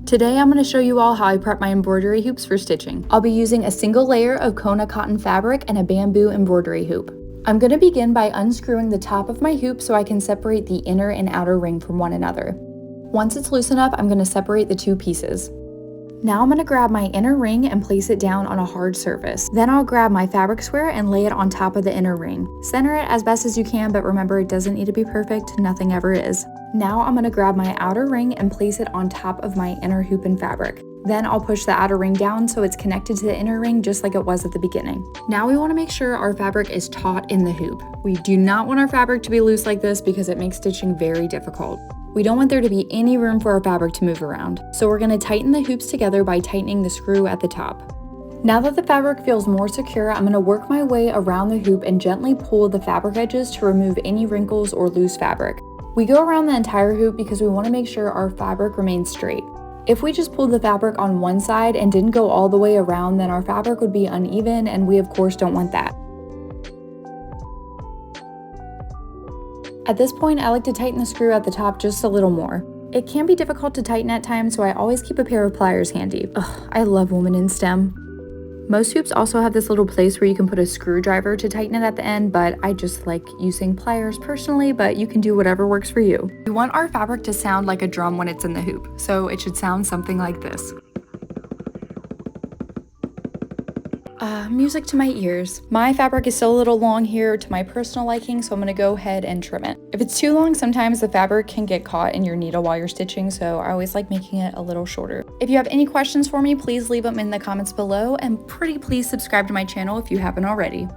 Today I'm going to show you all how I prep my embroidery hoops for stitching. I'll be using a single layer of Kona cotton fabric and a bamboo embroidery hoop. I'm going to begin by unscrewing the top of my hoop so I can separate the inner and outer ring from one another. Once it's loose enough, I'm going to separate the two pieces. Now I'm going to grab my inner ring and place it down on a hard surface. Then I'll grab my fabric square and lay it on top of the inner ring. Center it as best as you can, but remember it doesn't need to be perfect, nothing ever is. Now I'm going to grab my outer ring and place it on top of my inner hoop and fabric. Then I'll push the outer ring down so it's connected to the inner ring just like it was at the beginning. Now we want to make sure our fabric is taut in the hoop. We do not want our fabric to be loose like this because it makes stitching very difficult. We don't want there to be any room for our fabric to move around. So we're going to tighten the hoops together by tightening the screw at the top. Now that the fabric feels more secure, I'm going to work my way around the hoop and gently pull the fabric edges to remove any wrinkles or loose fabric. We go around the entire hoop because we want to make sure our fabric remains straight. If we just pulled the fabric on one side and didn't go all the way around, then our fabric would be uneven, and we of course don't want that. At this point, I like to tighten the screw at the top just a little more. It can be difficult to tighten at times, so I always keep a pair of pliers handy. Ugh, I love women in STEM. Most hoops also have this little place where you can put a screwdriver to tighten it at the end, but I just like using pliers personally, but you can do whatever works for you. We want our fabric to sound like a drum when it's in the hoop, so it should sound something like this. Music to my ears. My fabric is still a little long here to my personal liking, so I'm gonna go ahead and trim it. If it's too long, sometimes the fabric can get caught in your needle while you're stitching, so I always like making it a little shorter. If you have any questions for me, please leave them in the comments below, and pretty please subscribe to my channel if you haven't already.